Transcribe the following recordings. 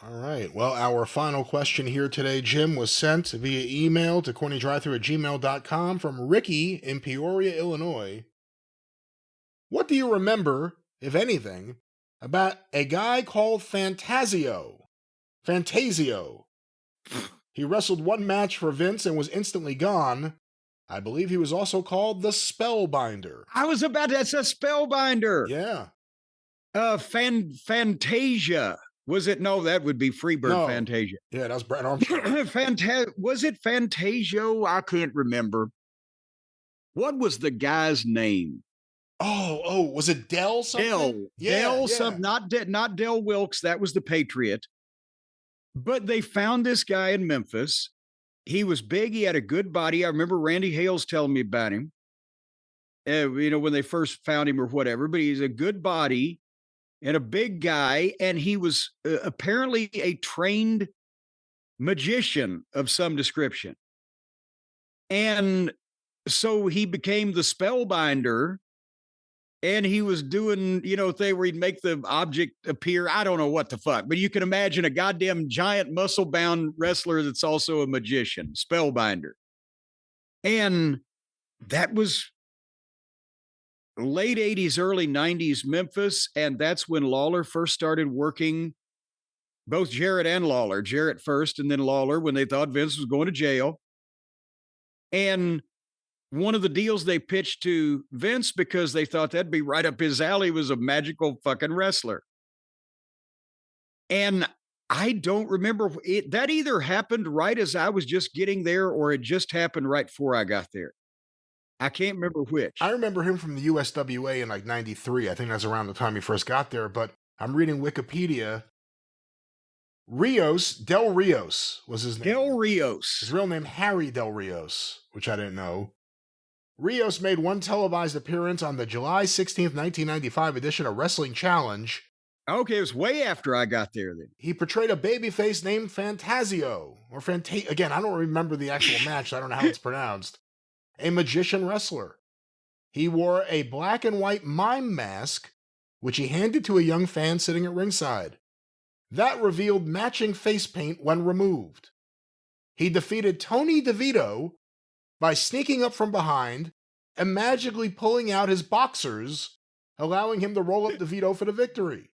All right. Well, our final question here today, Jim, was sent via email to CornyDriveThru@gmail.com from Ricky in Peoria, Illinois. What do you remember, if anything, about a guy called Phantasio? Phantasio. He wrestled one match for Vince and was instantly gone. I believe he was also called the Spellbinder. That's a Spellbinder. Yeah. Fantasia. Was it? No, that would be Freebird Fantasia. Yeah, that was Brad Armstrong. Was it Fantasio? I can't remember. What was the guy's name? Oh, was it Dell something? Dell, not Dell Wilkes. That was the Patriot. But they found this guy in Memphis. He was big. He had a good body. I remember Randy Hales telling me about him. When they first found him or whatever. But he's a good body and a big guy, and he was apparently a trained magician of some description. And so he became the Spellbinder, and he was doing, thing where he'd make the object appear. I don't know what the fuck, but you can imagine a goddamn giant muscle-bound wrestler that's also a magician, Spellbinder. And that was late 80s, early 90s Memphis, and that's when Lawler first started working, both Jarrett and Lawler. Jarrett first and then Lawler, when they thought Vince was going to jail. And one of the deals they pitched to Vince, because they thought that'd be right up his alley, was a magical fucking wrestler. And I don't remember it. That either happened right as I was just getting there, or it just happened right before I got there. I can't remember which. I remember him from the USWA in like 93. I think that's around the time he first got there, but I'm reading Wikipedia. Del Rios was his name. Del Rios. His real name, Harry Del Rios, which I didn't know. Rios made one televised appearance on the July 16th, 1995 edition of Wrestling Challenge. Okay, it was way after I got there then. He portrayed a babyface named Phantasio, or again, I don't remember the actual match, so I don't know how it's pronounced. A magician wrestler. He wore a black and white mime mask, which he handed to a young fan sitting at ringside. That revealed matching face paint when removed. He defeated Tony DeVito by sneaking up from behind and magically pulling out his boxers, allowing him to roll up DeVito for the victory.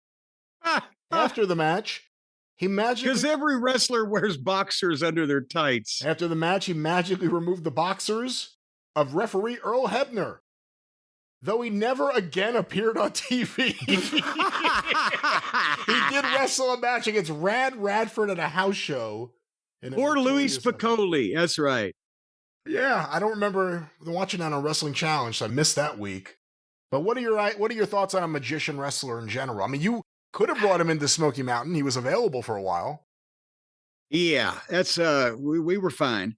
After the match, he magically... Because every wrestler wears boxers under their tights. After the match, he magically removed the boxers of referee Earl Hebner, though he never again appeared on TV. He did wrestle a match against Rad Radford at a house show. Or Louis Spicoli, that's right. Yeah, I don't remember watching that on Wrestling Challenge, so I missed that week. But what are your thoughts on a magician wrestler in general? I mean, you could have brought him into Smoky Mountain. He was available for a while. Yeah, that's we were fine.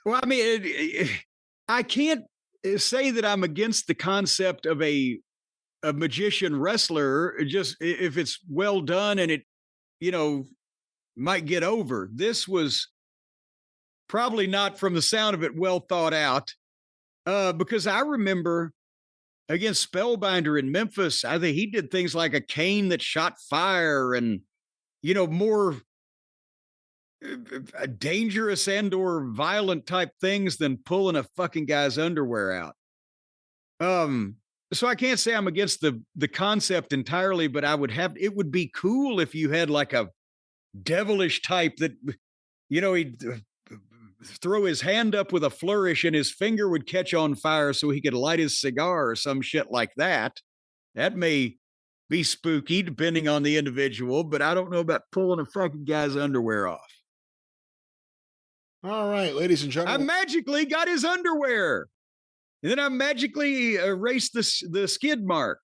Well, I mean, I can't say that I'm against the concept of a magician wrestler, just if it's well done and it, might get over. This was probably not, from the sound of it, well thought out, because I remember against Spellbinder in Memphis, I think he did things like a cane that shot fire and, more dangerous and or violent type things than pulling a fucking guy's underwear out. So I can't say I'm against the concept entirely, but it would be cool if you had like a devilish type that, he'd throw his hand up with a flourish and his finger would catch on fire so he could light his cigar or some shit like that. That may be spooky depending on the individual, but I don't know about pulling a fucking guy's underwear off. All right, ladies and gentlemen. I magically got his underwear. And then I magically erased the skid mark.